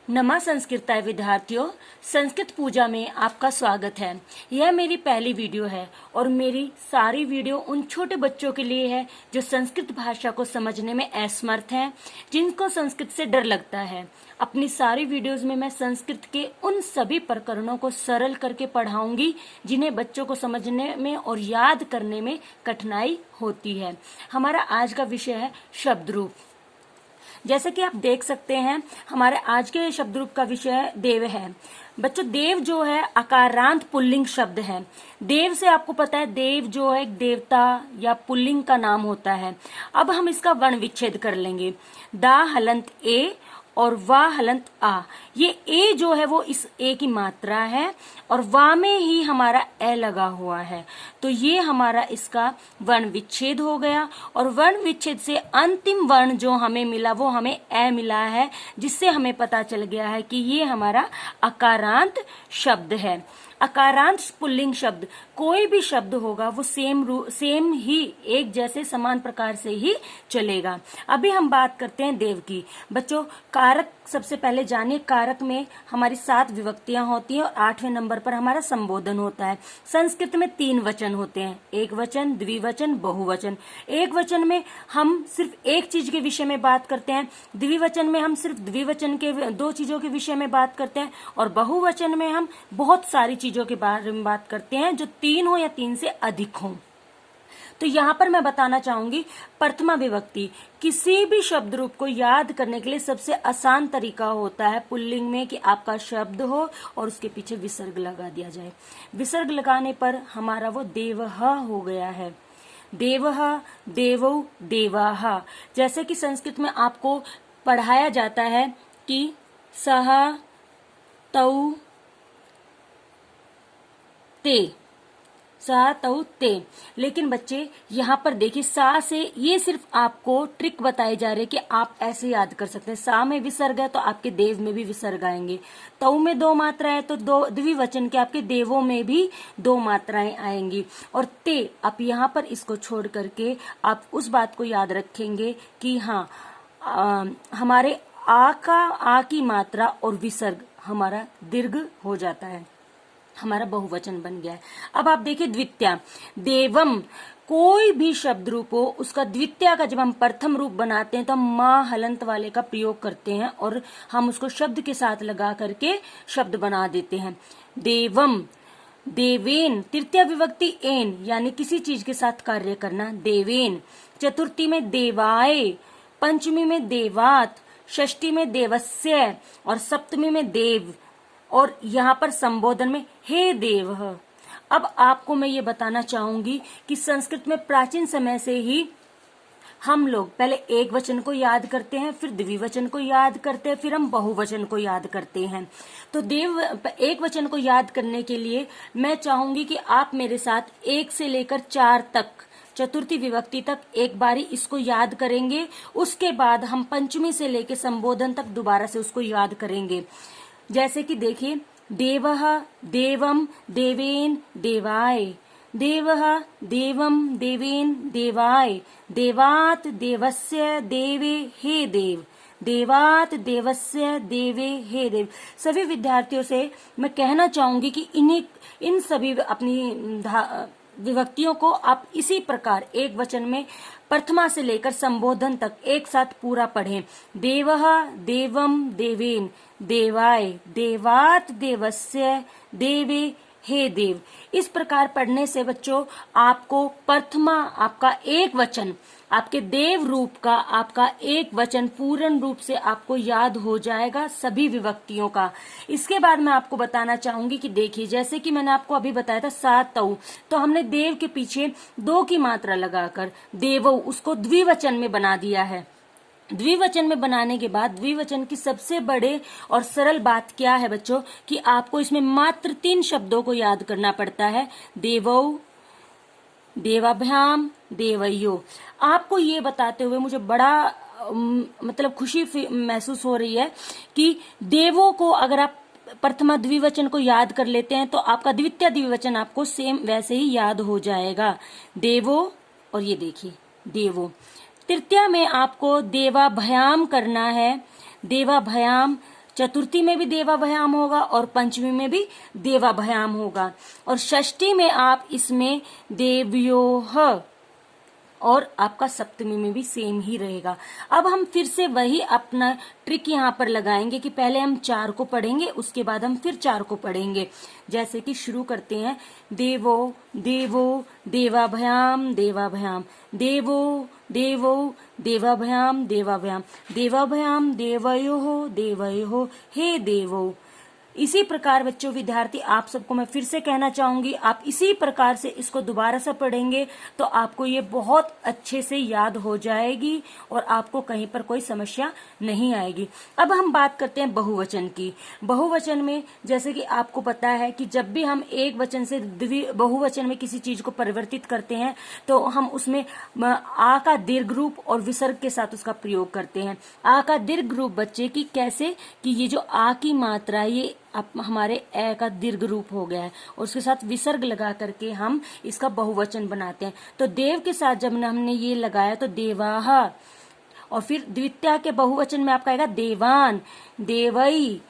नमा संस्कृताय विद्यार्थियों, संस्कृत पूजा में आपका स्वागत है। यह मेरी पहली वीडियो है और मेरी सारी वीडियो उन छोटे बच्चों के लिए है जो संस्कृत भाषा को समझने में असमर्थ हैं, जिनको संस्कृत से डर लगता है। अपनी सारी वीडियोस में मैं संस्कृत के उन सभी प्रकरणों को सरल करके पढ़ाऊंगी जिन्हें बच्चों को समझने में और याद करने में कठिनाई होती है। हमारा आज का विषय है शब्द रूप। जैसे कि आप देख सकते हैं, हमारे आज के शब्द रूप का विषय देव है। बच्चों, देव जो है अकारांत पुल्लिंग शब्द है। देव से आपको पता है, देव जो है एक देवता या पुल्लिंग का नाम होता है। अब हम इसका वर्ण विच्छेद कर लेंगे। दा हलंत ए और वा हलंत आ। ये ए जो है वो इस ए की मात्रा है और वा में ही हमारा ए लगा हुआ है, तो ये हमारा इसका वर्ण विच्छेद हो गया। और वर्ण विच्छेद से अंतिम वर्ण जो हमें मिला वो हमें ए मिला है, जिससे हमें पता चल गया है कि ये हमारा अकारांत शब्द है। अकारांत पुल्लिंग शब्द, कोई भी शब्द होगा वो सेम ही एक जैसे समान प्रकार से ही चलेगा। अभी हम बात करते हैं देव की। बच्चों, कारक सबसे पहले जानिए। कारक में हमारी 7 विभक्तियां होती हैं और 8वें नंबर पर हमारा संबोधन होता है। संस्कृत में 3 वचन होते हैं, एक वचन, द्विवचन, बहुवचन। एक वचन में हम सिर्फ एक चीज के विषय में बात करते हैं, द्विवचन में हम सिर्फ द्विवचन के 2 चीजों के विषय में बात करते हैं, और बहुवचन में हम बहुत सारी चीजों के बारे में बात करते हैं जो 3 हो या 3 से अधिक हो। तो यहाँ पर मैं बताना चाहूंगी, प्रथमा विभक्ति किसी भी शब्द रूप को याद करने के लिए सबसे आसान तरीका होता है पुल्लिंग में कि आपका शब्द हो और उसके पीछे विसर्ग लगा दिया जाए। विसर्ग लगाने पर हमारा वो देवः हो गया है। देवः, देवौ, देवाः। जैसे कि संस्कृत में आपको पढ़ाया जाता है कि सह, तौ, ते, सा, तौ, ते। लेकिन बच्चे यहाँ पर देखिए, सा से ये सिर्फ आपको ट्रिक बताई जा रही है कि आप ऐसे याद कर सकते हैं। सा में विसर्ग है तो आपके देव में भी विसर्ग आएंगे। तौ में 2 मात्रा है तो द्विवचन के आपके देवों में भी 2 मात्राएं आएंगी। और ते, आप यहाँ पर इसको छोड़ करके आप उस बात को याद रखेंगे कि हाँ, हमारे आ की मात्रा और विसर्ग हमारा दीर्घ हो जाता है, हमारा बहुवचन बन गया है। अब आप देखिए द्वितीया, देवम। कोई भी शब्द रूप हो, उसका द्वितीया का जब हम प्रथम रूप बनाते हैं तो हम मां हलंत वाले का प्रयोग करते हैं और हम उसको शब्द के साथ लगा करके शब्द बना देते हैं। देवम, देवेन। तृतीया विभक्ति एन, यानी किसी चीज के साथ कार्य करना, देवेन। चतुर्थी में देवाय, पंचमी में देवात, षष्ठी में देवस्य और सप्तमी में देव, और यहाँ पर संबोधन में हे देव। अब आपको मैं ये बताना चाहूंगी कि संस्कृत में प्राचीन समय से ही हम लोग पहले एक वचन को याद करते हैं, फिर द्विवचन को याद करते हैं, फिर हम बहुवचन को याद करते हैं। तो एक वचन को याद करने के लिए मैं चाहूंगी कि आप मेरे साथ 1 से लेकर 4 तक, चतुर्थी विभक्ति तक एक बारी इसको याद करेंगे। उसके बाद हम पंचमी से लेकर संबोधन तक दोबारा से उसको याद करेंगे। जैसे कि देखिए, देवः, देवम, देवेन, देवाय। देवः, देवम, देवेन, देवाय। देवात, देवस्य, देवे, हे देव। देवात, देवस्य, देवे, हे देव। सभी विद्यार्थियों से मैं कहना चाहूंगी कि इन सभी अपनी विभक्तियों को आप इसी प्रकार एक वचन में प्रथमा से लेकर संबोधन तक एक साथ पूरा पढ़ें। देवः, देवम, देवेन, देवाय। देवात, देवस्य, देवे, हे देव। इस प्रकार पढ़ने से बच्चों आपको प्रथमा, आपका एक वचन, आपके देव रूप का आपका एक वचन पूर्ण रूप से आपको याद हो जाएगा, सभी विभक्तियों का। इसके बाद मैं आपको बताना चाहूंगी कि देखिए, जैसे कि मैंने आपको अभी बताया था सा, तौ, तो हमने देव के पीछे 2 की मात्रा लगाकर देवौ उसको द्विवचन में बना दिया है। द्विवचन में बनाने के बाद द्विवचन की सबसे बड़े और सरल बात क्या है बच्चों, कि आपको इसमें मात्र 3 शब्दों को याद करना पड़ता है, देवौ, देवाभ्याम, देवयो। आपको ये बताते हुए मुझे बड़ा मतलब खुशी महसूस हो रही है कि देवों को अगर आप प्रथमा द्विवचन को याद कर लेते हैं तो आपका द्वितीय द्विवचन आपको सेम वैसे ही याद हो जाएगा, देवो। और ये देखिए देवो। तृतीया में आपको देवाभ्याम करना है, देवाभ्याम, चतुर्थी में भी देवाभयाम होगा और पंचमी में भी देवाभयाम होगा, और षष्ठी में आप इसमें देवयोः, और आपका सप्तमी में भी सेम ही रहेगा। अब हम फिर से वही अपना ट्रिक यहाँ पर लगाएंगे कि पहले हम 4 को पढ़ेंगे, उसके बाद हम फिर 4 को पढ़ेंगे। जैसे कि शुरू करते हैं, देवो देवो देवाभयाम देवाभयाम, देवो देवो देवाभयाम देवाभयाम, देवाभयाम देवयोः देवयोः, हे देवो। इसी प्रकार बच्चों, विद्यार्थी, आप सबको मैं फिर से कहना चाहूंगी, आप इसी प्रकार से इसको दोबारा से पढ़ेंगे तो आपको ये बहुत अच्छे से याद हो जाएगी और आपको कहीं पर कोई समस्या नहीं आएगी। अब हम बात करते हैं बहुवचन की। बहुवचन में जैसे कि आपको पता है कि जब भी हम एक वचन से बहुवचन में किसी चीज को परिवर्तित करते हैं तो हम उसमें आ का दीर्घ रूप और विसर्ग के साथ उसका प्रयोग करते हैं। आ का दीर्घ रूप बच्चे की कैसे, कि ये जो आ की मात्रा है ये अब हमारे ए का दीर्घ रूप हो गया है और उसके साथ विसर्ग लगा करके हम इसका बहुवचन बनाते हैं। तो देव के साथ जब हमने ये लगाया तो देवाः, और फिर द्वितीया के बहुवचन में आपका आएगा देवान, देवई।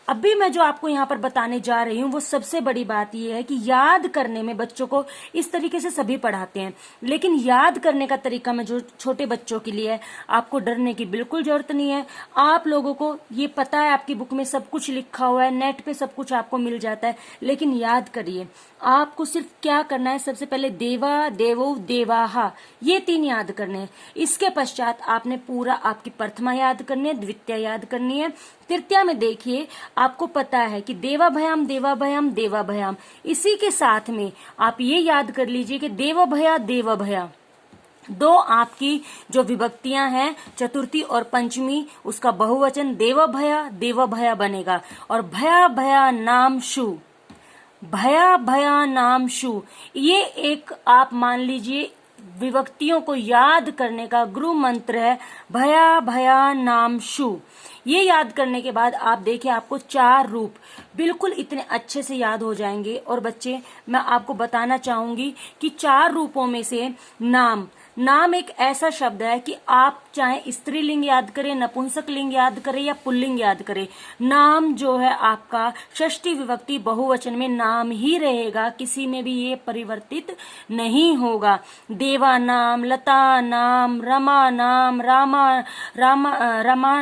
अभी मैं जो आपको यहाँ पर बताने जा रही हूँ वो सबसे बड़ी बात ये है कि याद करने में बच्चों को इस तरीके से सभी पढ़ाते हैं, लेकिन याद करने का तरीका में जो छोटे बच्चों के लिए है, आपको डरने की बिल्कुल जरूरत नहीं है। आप लोगों को ये पता है, आपकी बुक में सब कुछ लिखा हुआ है, नेट पे सब कुछ आपको मिल जाता है, लेकिन याद करिए। आपको सिर्फ क्या करना है, सबसे पहले देवा देवो देवाः, ये 3 याद करने हैं। इसके पश्चात आपने पूरा आपकी प्रथमा याद करनी है, द्वितीया याद करनी है, तृतीया में देखिए आपको पता है कि देवाभयाम देवाभयाम देवाभयाम। इसी के साथ में आप ये याद कर लीजिए कि देवभया देवभया, 2 आपकी जो विभक्तियां हैं चतुर्थी और पंचमी, उसका बहुवचन देवभया देवभया बनेगा। और भया भया नाम शु, भया भया नाम शु, ये एक आप मान लीजिए विभक्तियों को याद करने का गुरु मंत्र है, भया भया नाम शु। ये याद करने के बाद आप देखिए आपको 4 रूप बिल्कुल इतने अच्छे से याद हो जाएंगे। और बच्चे, मैं आपको बताना चाहूंगी कि 4 रूपों में से नाम, नाम एक ऐसा शब्द है कि आप चाहे स्त्रीलिंग याद करें, नपुंसक लिंग याद करें या पुल्लिंग याद करें, नाम जो है आपका षष्ठी विभक्ति बहुवचन में नाम ही रहेगा, किसी में भी ये परिवर्तित नहीं होगा। देवा नाम, लता नाम, रमा नाम, रामा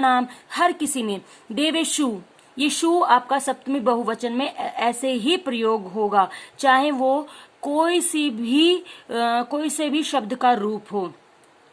नाम, हर किसी में। देवेशु, ये शु आपका सप्तमी बहुवचन में ऐसे ही प्रयोग होगा, चाहे वो कोई से भी शब्द का रूप हो।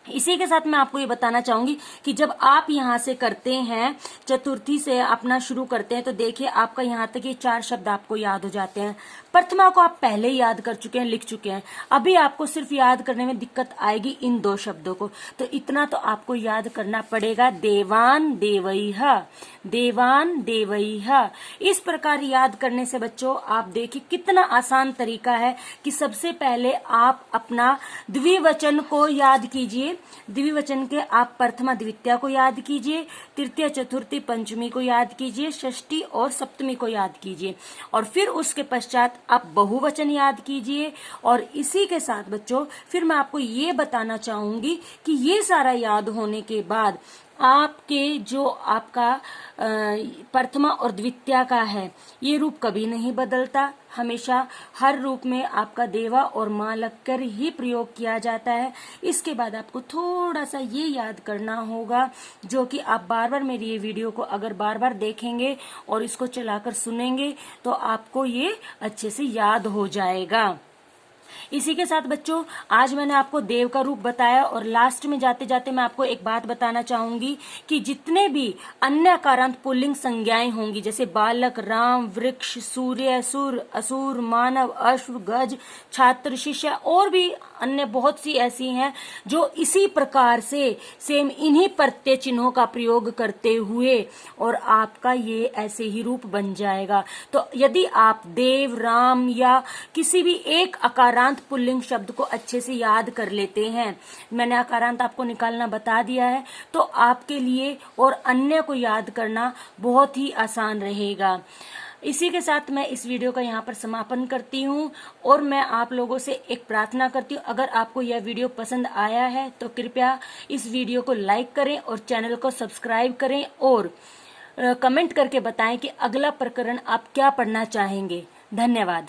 इसी के साथ मैं आपको ये बताना चाहूंगी कि जब आप यहाँ से करते हैं, चतुर्थी से अपना शुरू करते हैं, तो देखिए आपका यहाँ तक ये 4 शब्द आपको याद हो जाते हैं। प्रथमा को आप पहले ही याद कर चुके हैं, लिख चुके हैं। अभी आपको सिर्फ याद करने में दिक्कत आएगी इन 2 शब्दों को, तो इतना तो आपको याद करना पड़ेगा, देवान देवैः, देवान देवैः। इस प्रकार याद करने से बच्चों आप देखिए कितना आसान तरीका है कि सबसे पहले आप अपना द्विवचन को याद कीजिए, द्विवचन के आप प्रथमा द्वितीया को याद कीजिए, तृतीय चतुर्थी पंचमी को याद कीजिए, षष्ठी और सप्तमी को याद कीजिए, और फिर उसके पश्चात आप बहुवचन याद कीजिए। और इसी के साथ बच्चों फिर मैं आपको ये बताना चाहूंगी कि ये सारा याद होने के बाद आपके जो आपका प्रथमा और द्वितीया का है, ये रूप कभी नहीं बदलता, हमेशा हर रूप में आपका देवा और मां लगकर ही प्रयोग किया जाता है। इसके बाद आपको थोड़ा सा ये याद करना होगा, जो कि आप बार बार मेरी ये वीडियो को अगर बार बार देखेंगे और इसको चलाकर सुनेंगे तो आपको ये अच्छे से याद हो जाएगा। इसी के साथ बच्चों आज मैंने आपको देव का रूप बताया, और लास्ट में जाते जाते मैं आपको एक बात बताना चाहूंगी कि जितने भी अन्य अकारांत पुल्लिंग संज्ञाएं होंगी, जैसे बालक, राम, वृक्ष, सूर्य, सुर, असुर, मानव, अश्व, गज, छात्र, शिष्य, और भी अन्य बहुत सी ऐसी हैं जो इसी प्रकार से सेम इन्हीं प्रत्यय चिन्हों का प्रयोग करते हुए और आपका ये ऐसे ही रूप बन जाएगा। तो यदि आप देव, राम या किसी भी एक अकारांत पुल्लिंग शब्द को अच्छे से याद कर लेते हैं, मैंने अकारांत आपको निकालना बता दिया है, तो आपके लिए और अन्य को याद करना बहुत ही आसान रहेगा। इसी के साथ मैं इस वीडियो का यहाँ पर समापन करती हूँ, और मैं आप लोगों से एक प्रार्थना करती हूँ, अगर आपको यह वीडियो पसंद आया है तो कृपया इस वीडियो को लाइक करें और चैनल को सब्सक्राइब करें, और कमेंट करके बताएं कि अगला प्रकरण आप क्या पढ़ना चाहेंगे। धन्यवाद।